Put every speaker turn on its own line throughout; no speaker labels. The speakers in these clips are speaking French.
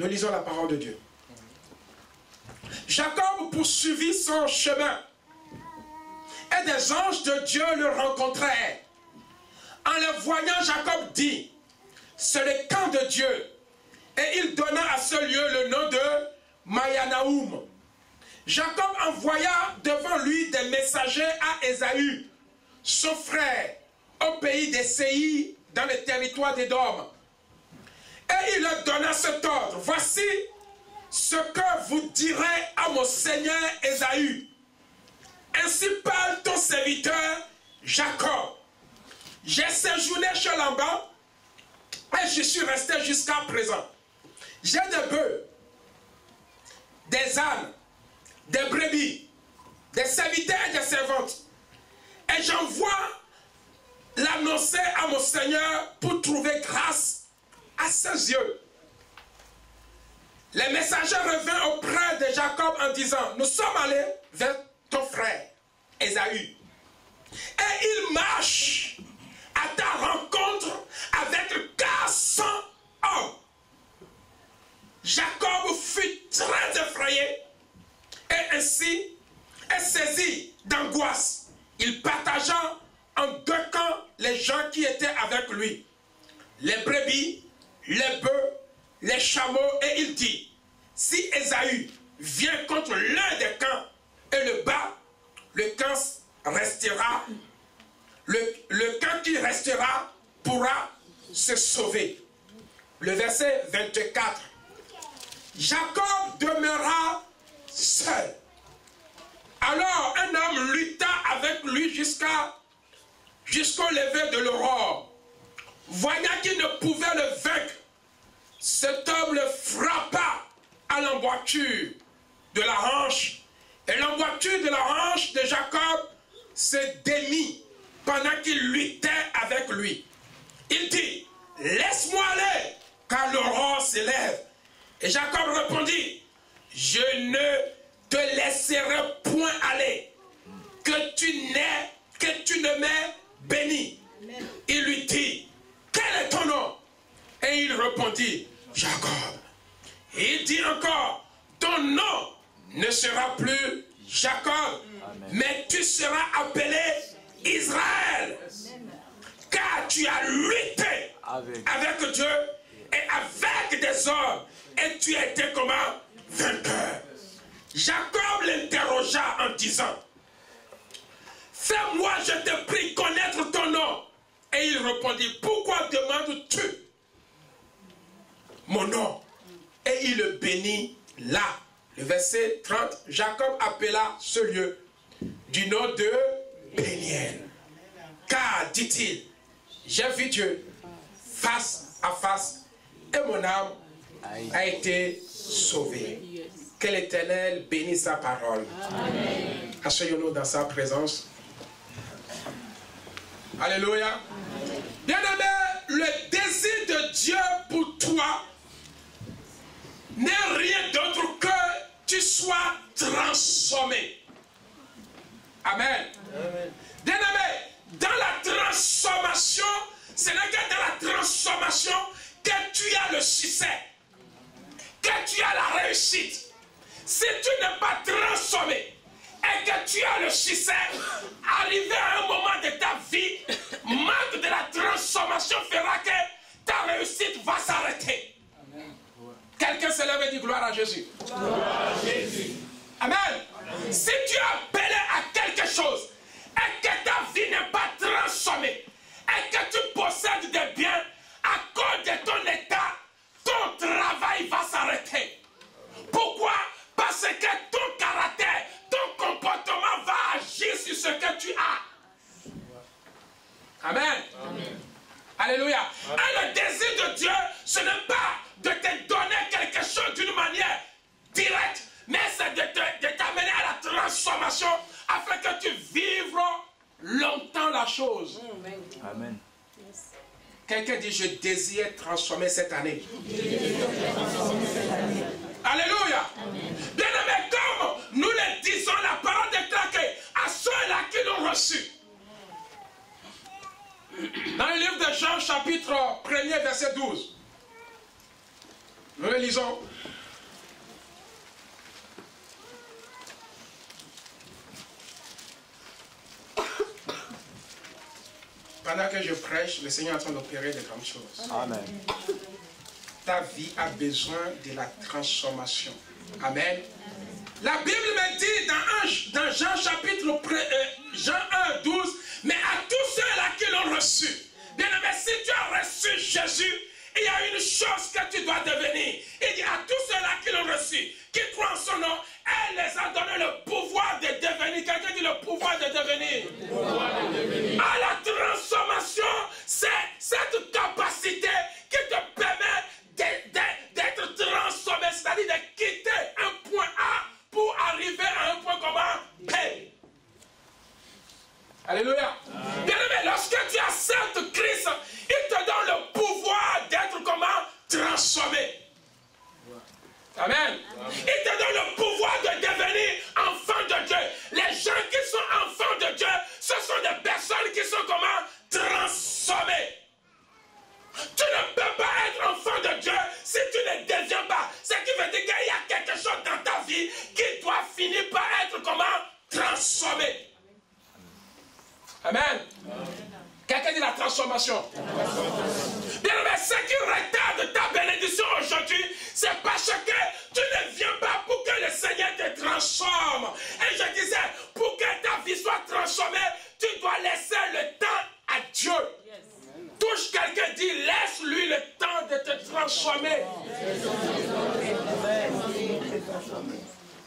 Nous lisons la parole de Dieu. Jacob poursuivit son chemin. Et des anges de Dieu le rencontrèrent. En le voyant, Jacob dit, c'est le camp de Dieu. Et il donna à ce lieu le nom de Mahanaïm. Jacob envoya devant lui des messagers à Ésaü, son frère, au pays des Séïr, dans le territoire d'Édom. Et il leur donna cet ordre. Voici ce que vous direz à mon seigneur Ésaü. Ainsi parle ton serviteur Jacob. J'ai séjourné chez Laban et je suis resté jusqu'à présent. J'ai des bœufs, des ânes, des brebis, des serviteurs et des servantes. Et j'envoie l'annoncer à mon Seigneur pour trouver grâce à ses yeux. Les messagers revinrent auprès de Jacob en disant, nous sommes allés vers ton frère Ésaü. Et il marche à ta rencontre avec 400 hommes. Jacob fut très effrayé et ainsi est saisi d'angoisse. Il partagea en deux camps les gens qui étaient avec lui. Les brebis, les bœufs, les chameaux, et il dit, si Ésaü vient contre l'un des camps et le bat, le camp restera, le camp qui restera pourra se sauver. Le verset 24. Jacob demeura seul. Alors un homme lutta avec lui jusqu'au lever de l'aurore. Voyant qu'il ne pouvait le vaincre, cet homme le frappa à l'emboîture de la hanche. Et l'emboîture de la hanche de Jacob se démit pendant qu'il luttait avec lui. Il dit, laisse-moi aller, car l'aurore s'élève. Et Jacob répondit, je ne te laisserai point aller, que tu ne m'aies béni. Amen. Il lui dit, quel est ton nom? Et il répondit, Jacob. Et il dit encore, ton nom ne sera plus Jacob, amen, mais tu seras appelé Israël. Amen. Car tu as lutté avec Dieu et avec des hommes, et tu as été comment? Vainqueur. Jacob l'interrogea en disant, fais-moi, je te prie, connaître ton nom. Et il répondit, pourquoi demandes-tu mon nom? Et il le bénit là. Le verset 30, Jacob appela ce lieu du nom de Péniel. Car, dit-il, j'ai vu Dieu face à face et mon âme a été sauvée. Que l'Éternel bénisse sa parole. Asseyons-nous dans sa présence. Alléluia. Bien-aimé, le désir de Dieu pour toi n'est rien d'autre que tu sois transformé. Amen. Bien-aimé, dans la transformation, ce n'est que dans la transformation que tu as le succès, que tu as la réussite. Si tu n'es pas transformé et que tu as le succès, arrivé à un moment de ta vie, manque de la transformation fera que ta réussite va s'arrêter. Quelqu'un se lève et dit gloire à Jésus. Gloire à Jésus. Amen. Amen. Si tu es appelé à quelque chose et que ta vie n'est pas transformée et que tu possèdes des biens, à cause de ton état, ton travail va s'arrêter. Pourquoi? Parce que ton caractère, ton comportement va agir sur ce que tu as. Amen. Amen. Alléluia. Amen. Et le désir de Dieu, ce n'est pas de te donner quelque chose d'une manière directe, mais c'est de t'amener à la transformation afin que tu vives longtemps la chose.
Amen.
Quelqu'un dit, je désire transformer cette année. Alléluia. Bien-aimés, comme nous le disons, la parole déclare à ceux-là qui l'ont reçu. Dans le livre de Jean, chapitre 1er, verset 12. Nous le lisons. Pendant que je prêche, le Seigneur est en train d'opérer de grandes choses.
Amen.
Ta vie a besoin de la transformation. Amen. La Bible me dit dans Jean chapitre Jean 1, 12, mais à tous ceux-là qui l'ont reçu. Bien aimé, si tu as reçu Jésus, il y a une chose que tu dois devenir. Il dit à tous ceux-là qui l'ont reçu, qui croient en son nom, elle les a donné le pouvoir de devenir. Quelqu'un dit le pouvoir de devenir. À la transformation, c'est cette capacité qui te permet d'être transformé, c'est-à-dire de quitter un point A pour arriver à un point comment B. Alléluia. Bien aimé, lorsque tu acceptes Christ, il te donne le pouvoir d'être comment transformé. Amen. Il te donne le pouvoir de devenir enfant de Dieu. Les gens qui sont enfants de Dieu, ce sont des personnes qui sont comment transformées. Tu ne peux pas être enfant de Dieu si tu ne deviens pas. Ce qui veut dire qu'il y a quelque chose dans ta vie qui doit finir par être comment transformé. Amen. Quelqu'un dit la transformation. Bien aimé, ce qui retarde ta bénédiction aujourd'hui, c'est parce que tu ne viens pas pour que le Seigneur te transforme. Et je disais, pour que ta vie soit transformée, tu dois laisser le temps à Dieu. Touche quelqu'un, dit, laisse-lui le temps de te transformer.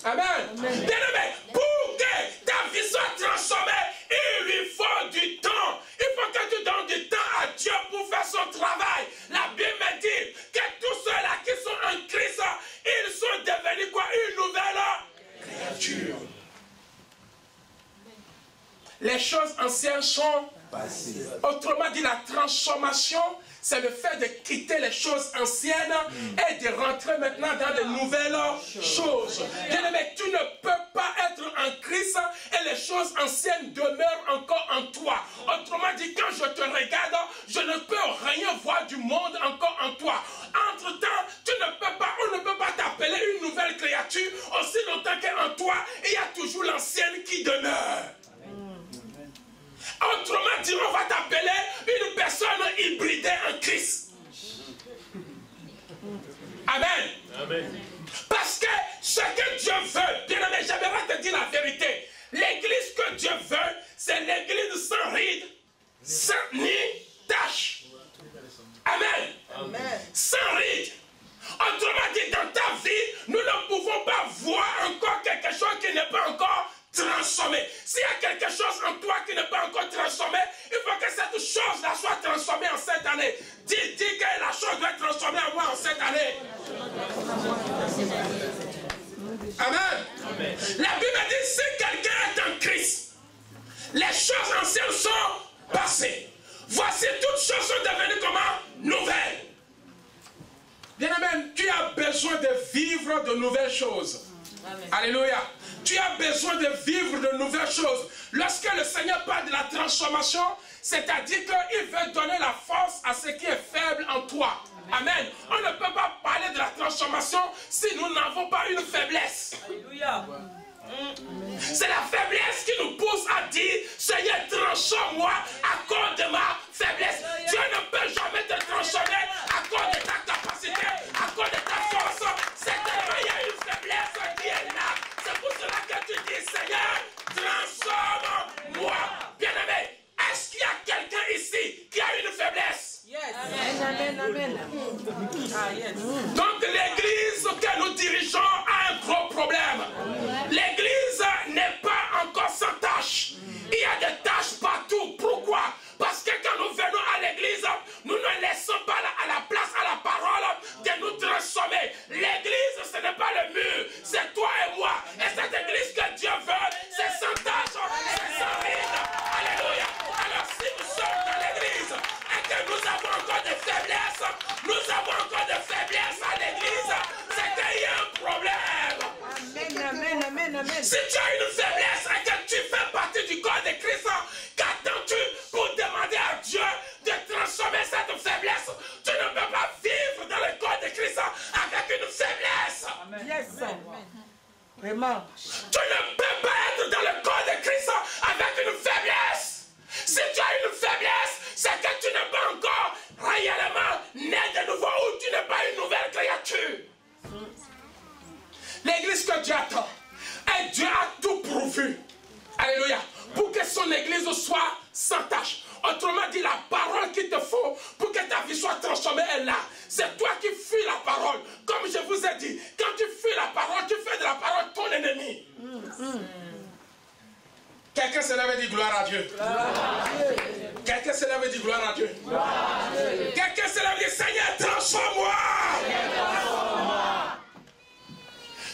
Amen. Bien aimé, pour que ta vie soit transformée, il lui faut du temps. Il faut que tu donnes du temps à Dieu pour faire son travail. La Bible me dit que tous ceux-là qui sont en Christ, ils sont devenus quoi? Une nouvelle créature. Les choses anciennes sont passées. Autrement dit, la transformation, c'est le fait de quitter les choses anciennes et de rentrer maintenant dans de nouvelles choses. Bien-aimé, tu ne peux pas être en Christ et les choses anciennes demeurent encore en toi. Autrement dit, quand je te regarde, je ne peux rien voir du monde encore en toi. Entre-temps, on ne peut pas t'appeler une nouvelle créature aussi longtemps qu'en toi, il y a toujours l'ancienne qui demeure. Autrement dit, on va t'appeler une personne hybridée en Christ. Amen. Amen. Parce que ce que Dieu veut, bien aimé, j'aimerais te dire la vérité. L'église que Dieu veut, c'est l'église sans ride, ni tache. Amen. Amen. Sans ride. Autrement dit, dans ta vie, nous ne pouvons pas voir encore quelque chose qui n'est pas encore transformé. S'il y a quelque chose en toi qui n'est pas encore transformé, il faut que cette chose-là soit transformée en cette année. Dis que la chose doit être transformée en moi en cette année. Amen. Amen. La Bible dit, si quelqu'un est en Christ, les choses anciennes sont passées. Voici toutes choses sont devenues comment? Nouvelles. Bien-aimé, tu as besoin de vivre de nouvelles choses. Amen. Alléluia. Tu as besoin de vivre de nouvelles choses. Lorsque le Seigneur parle de la transformation, c'est-à-dire qu'il veut donner la force à ce qui est faible en toi. Amen. On ne peut pas parler de la transformation si nous n'avons pas une faiblesse. Alléluia. C'est la faiblesse qui nous pousse à dire, Seigneur, transforme-moi à cause de ma faiblesse. Dieu ne peut jamais te transformer à cause de ta capacité, à cause de ta force. C'est tellement il y a une faiblesse qui est là. C'est pour cela que tu dis, Seigneur, transforme-moi. Bien-aimé, est-ce qu'il y a quelqu'un ici qui a une faiblesse? Yes. Amen, amen, amen. Ah, yes. Donc l'église que nous dirigeons a un gros problème. L'église n'est pas encore sans tâches. Il y a des tâches partout. Pourquoi? Parce que quand nous venons à l'église, nous ne laissons pas à la place à la parole de nous transformer. L'église, ce n'est pas le mur, c'est toi et moi. Et cette église que Dieu veut, c'est sans tâche, c'est sans ride. Alléluia. Alors si nous sommes dans l'église et que nous avons encore des faiblesses, à l'église, c'est qu'il y a un problème. Amen, amen, amen, amen. Si tu as une faiblesse et que tu fais partie du corps de Christ, qu'attends-tu pour demander à Dieu de transformer cette faiblesse? Tu ne peux pas vivre dans le corps de Christ avec faiblesse.
Yes. Vraiment.
Tu ne peux pas être dans le corps de Christ avec une faiblesse. Si tu as une faiblesse, c'est que tu n'es pas encore réellement né de nouveau ou tu n'es pas une nouvelle créature. L'église que Dieu attend, et Dieu a tout pourvu. Alléluia. Pour que son église soit sans tache. Autrement dit, la parole qu'il te faut pour que ta vie soit transformée est là. C'est toi qui fuis la parole. Comme je vous ai dit, quand tu fuis la parole, tu fais de la parole ton ennemi. Quelqu'un se lève et dit gloire à Dieu. Quelqu'un se lève et dit gloire à Dieu. Quelqu'un se lève et dit Seigneur, transforme-moi.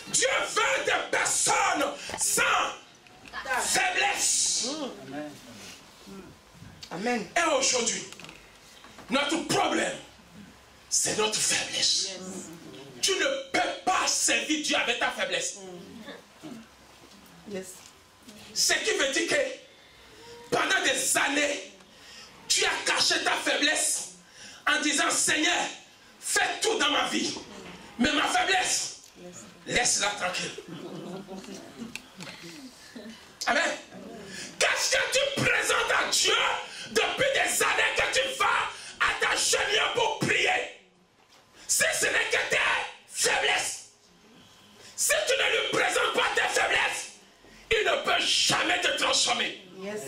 Dieu veut des personnes sans faiblesse.
Amen.
Et aujourd'hui, notre problème, c'est notre faiblesse. Tu ne peux pas servir Dieu avec ta faiblesse.
Yes.
Ce qui veut dire que pendant des années, tu as caché ta faiblesse en disant Seigneur, fais tout dans ma vie. Mais ma faiblesse, laisse-la tranquille. Amen. Qu'est-ce que tu présentes à Dieu depuis des années que tu vas à ta cheminée pour prier? Si ce n'est que tes faiblesses, si tu ne lui présentes pas tes faiblesses, il ne peut jamais te transformer.
Yes.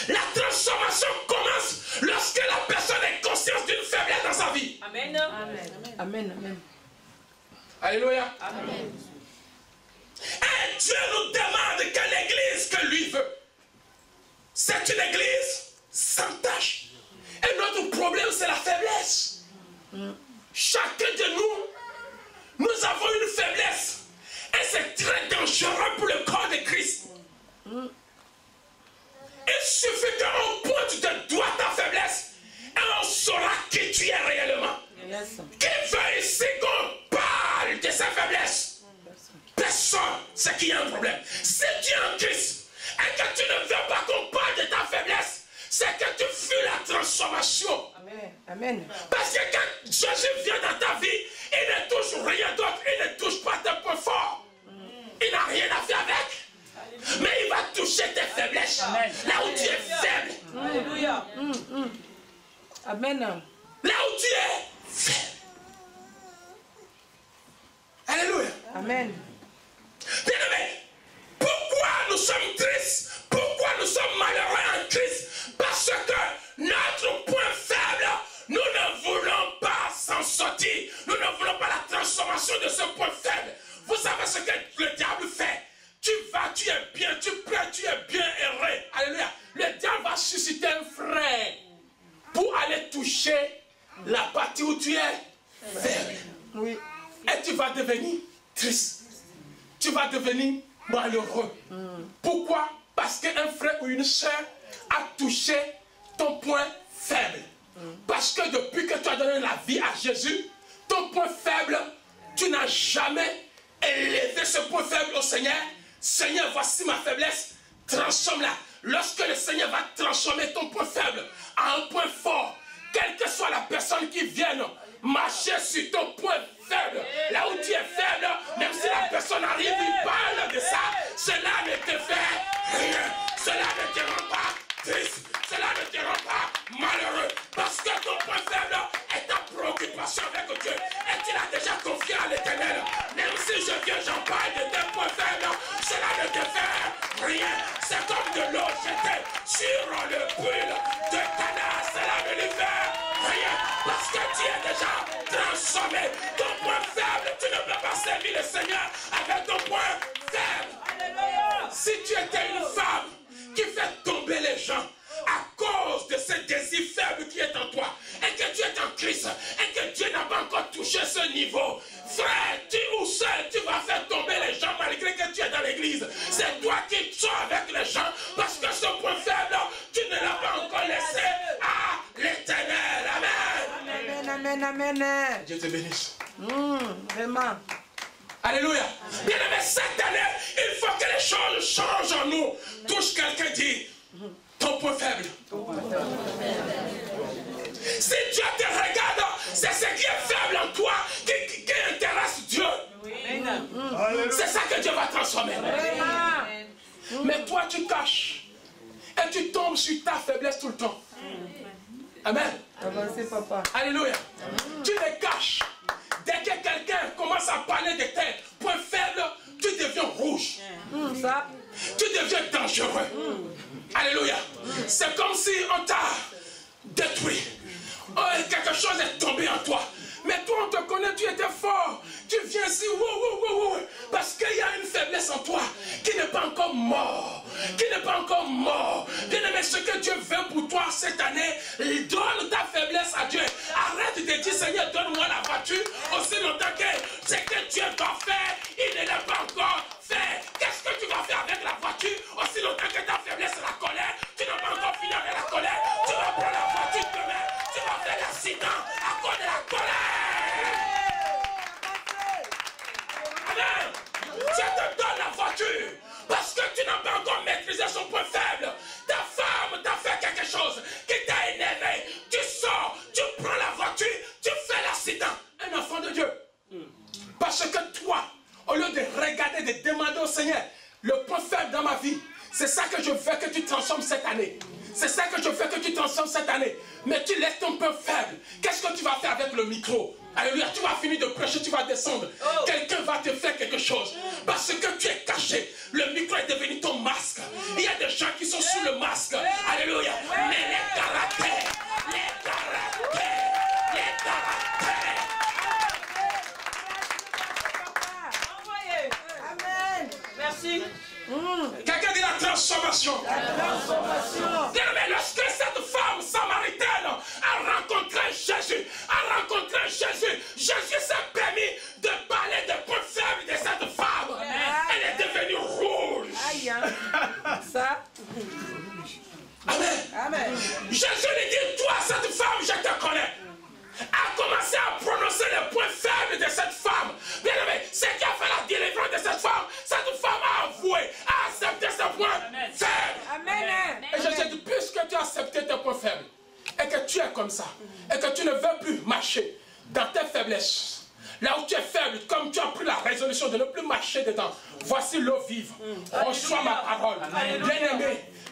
La transformation commence lorsque la personne ait conscience d'une faiblesse dans sa vie.
Amen.
Amen. Amen.
Alléluia.
Amen.
Et Dieu nous demande que l'église que lui veut, c'est une église sans tache. Et notre problème, c'est la faiblesse. Chacun de nous avons une faiblesse. Et c'est très dangereux pour le corps de Christ. Il suffit qu'on pointe du doigt ta faiblesse et on saura qui tu es réellement.
Yes.
Qui veut ici qu'on parle de sa faiblesse? Personne, c'est qu'il y a un problème. Si tu es en Christ et que tu ne veux pas qu'on parle de ta faiblesse, c'est que tu fuis la transformation.
Amen. Amen.
Parce que quand Jésus vient dans ta vie, il ne touche rien d'autre, il ne touche pas tes points forts. Il n'a rien à faire avec. Mais il va toucher tes faiblesses. Là où tu es faible.
Alléluia.
Amen.
Là où tu es faible. Alléluia.
Amen.
Bien-aimé, pourquoi nous sommes tristes? Pourquoi nous sommes malheureux en Christ? Parce que notre point faible, nous ne voulons pas s'en sortir. Nous ne voulons pas la transformation de ce point faible. Vous savez ce que le diable fait? Tu vas, tu es bien, tu prends, tu es bien erré. Alléluia. Le diable va susciter un frein pour aller toucher la partie où tu es faible.
Oui.
Et tu vas devenir triste. Tu vas devenir malheureux. Pourquoi? Parce qu'un frère ou une soeur a touché ton point faible. Parce que depuis que tu as donné la vie à Jésus, ton point faible, tu n'as jamais élevé ce point faible au Seigneur. Seigneur, voici ma faiblesse, transforme-la. Lorsque le Seigneur va transformer ton point faible en un point fort, quelle que soit la personne qui vienne marcher sur ton point faible, là où tu es faible, même si la personne arrive, il parle de ça, cela ne te fait rien, cela ne te rend pas triste, cela ne te rend pas malheureux, parce que ton point faible est ta préoccupation avec Dieu, et tu l'as déjà confié à l'Éternel. Même si je viens, j'en parle de tes points faibles, cela ne te fait rien, c'est comme de l'eau jetée sur le pull de Cana, cela ne lui fait rien, parce que tu es déjà transformé. Ton point faible, tu ne peux pas servir le Seigneur avec ton point faible. Si tu étais une femme qui fait tomber les gens à cause de ce désir faible qui est en toi, et que tu es en Christ, et que Dieu n'a pas encore touché ce niveau, frère, tu ou seul, tu vas faire tomber les gens malgré que tu es dans l'église. C'est toi qui sors avec les gens, parce que ce point faible, tu ne l'as pas encore laissé à l'Éternel. Amen.
Amen. Amen.
Dieu te bénisse.
Vraiment.
Alléluia. Bien aimé, cette année, il faut que les choses changent en nous. Touche quelqu'un, dit ton point faible. Si Dieu te regarde, c'est ce qui est faible en toi qui intéresse Dieu. que Dieu va transformer.
Amen.
Mais toi, tu caches. Et tu tombes sur ta faiblesse tout le temps. Amen.
Avancez, papa.
Alléluia. Tu les caches. Dès que quelqu'un commence à parler de tes points faibles, tu deviens rouge.
Ça.
Tu deviens dangereux. Alléluia. C'est comme si on t'a détruit. Oh, quelque chose est tombé en toi. Mais toi, on te connaît, tu étais fort. Tu viens ici, parce qu'il y a une faiblesse en toi qui n'est pas encore mort. Qui n'est pas encore mort. Bien-aimé, ce que Dieu veut pour toi cette année, donne ta faiblesse à Dieu. Arrête de dire, Seigneur, donne-moi la voiture. Aussi longtemps que ce que Dieu doit faire, il ne l'a pas encore fait. Qu'est-ce que tu vas faire avec la voiture? Aussi longtemps que ta faiblesse est la colère, tu n'as pas encore fini avec la colère. Tu vas prendre la voiture demain. Tu vas faire l'accident à cause de la colère. Amen. Dieu te donne la voiture parce que tu n'as pas encore maîtrisé son point faible. Ta femme t'a fait quelque chose qui t'a énervé. Tu sors, tu prends la voiture, tu fais l'accident. Un enfant de Dieu. Parce que toi, au lieu de regarder, de demander au Seigneur le point faible dans ma vie, c'est ça que je veux que tu transformes cette année. C'est ça que je veux que tu transformes cette année. Mais tu laisses ton point faible. Qu'est-ce que tu vas faire avec le micro? Alléluia, tu vas finir de prêcher, tu vas descendre. Quelqu'un va te faire quelque chose. Parce que tu es caché. Le micro est devenu ton masque. Il y a des gens qui sont sous le masque. Alléluia. Mais les caractères,
Amen. Merci.
Quelqu'un dit la transformation. Bien aimé, lorsque cette femme samaritaine a rencontré Jésus, Jésus s'est permis de parler des points faibles de cette femme. Elle est devenue rouge.
Aïe, hein. Ça.
Amen.
Amen.
Jésus lui dit, toi, cette femme, je te connais. A commencé à prononcer les points faibles de cette femme. Bien aimé, ce qui a fait la délivrance de cette femme a avoué, a accepté ses points faibles.
Amen.
Et je dis, puisque tu as accepté tes points faibles, et que tu es comme ça, et que tu ne veux plus marcher dans tes faiblesses, là où tu es faible, comme tu as pris la résolution de ne plus marcher dedans, voici l'eau vive. Reçois ma parole.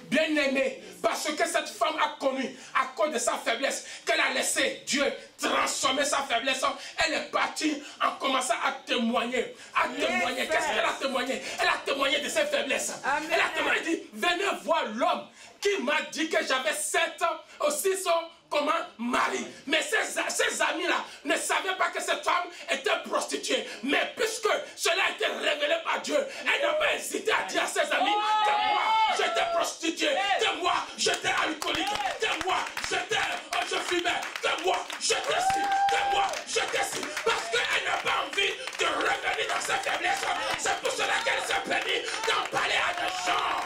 Bien-aimé, parce que cette femme a connu, à cause de sa faiblesse, qu'elle a laissé Dieu transformer sa faiblesse, elle est partie en commençant à témoigner. Qu'est-ce qu'elle a témoigné? Elle a témoigné de ses faiblesses.
Amen.
Elle a témoigné, dit, venez voir l'homme qui m'a dit que j'avais 7 ou 6 comme mari. Mais ses amis-là ne savaient pas que cette femme était prostituée. Mais puisque cela a été révélé par Dieu, elle n'a pas hésité à dire à ses amis que moi, j'étais prostituée, que moi, j'étais alcoolique, que moi, je fumais, que moi, j'étais ci, que moi, j'étais ci. Parce qu'elle n'a pas envie de revenir dans sa faiblesse. C'est pour cela qu'elle s'est permis d'en parler à des gens.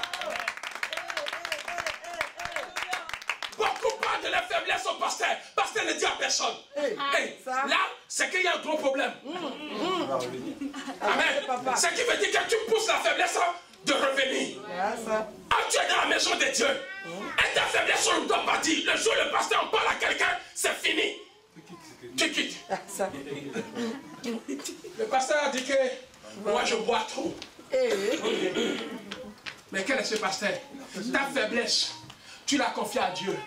Beaucoup parlent de la faiblesse au pasteur. Pasteur ne dit à personne. Là, c'est qu'il y a un gros problème. Amen. Ce qui veut dire que tu pousses la faiblesse de revenir. Quand tu es dans la maison de Dieu, et ta faiblesse, on ne doit pas dire. Le jour où le pasteur en parle à quelqu'un, c'est fini. Tu quittes. Le pasteur a dit que moi je bois trop. Mais quel est ce pasteur? Ta faiblesse, tu l'as confiée à Dieu.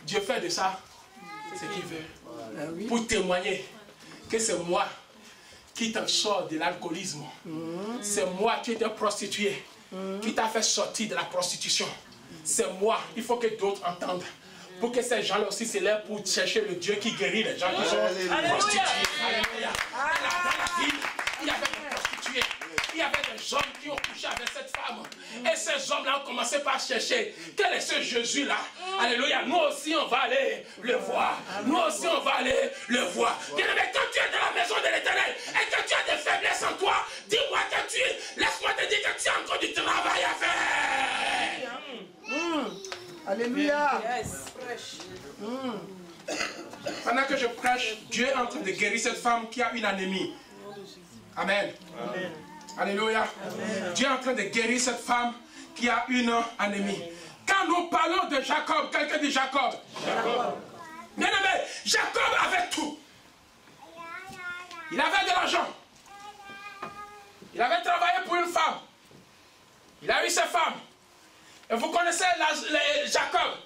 Dieu fait de ça ce qu'il veut. Pour témoigner que c'est moi qui t'en sors de l'alcoolisme. C'est moi qui étais prostituée, qui t'a fait sortir de la prostitution. C'est moi. Il faut que d'autres entendent. Pour que ces gens-là aussi se lèvent pour chercher le Dieu qui guérit les gens qui sont prostitués. Alléluia. Dans la ville, il y avait des prostituées. Il y avait des hommes qui ont couché avec cette femme. Et ces hommes-là ont commencé par chercher. Quel est ce Jésus-là? Alléluia. Nous aussi, on va aller le voir. Nous aussi, on va aller le voir. Bien aimé, quand tu es dans la maison de l'Éternel et que tu as des faiblesses en toi, dis-moi que tu es. Laisse-moi te dire que tu as encore du travail à faire.
Alléluia.
Pendant que je prêche, Dieu est en train de guérir cette femme qui a une anémie. Amen. Amen. Alléluia. Amen. Dieu est en train de guérir cette femme qui a une anémie. Quand nous parlons de Jacob, quelqu'un dit Jacob. Bien aimé, Jacob avait tout. Il avait de l'argent. Il avait travaillé pour Il a eu sa femme. Et vous connaissez Jacob.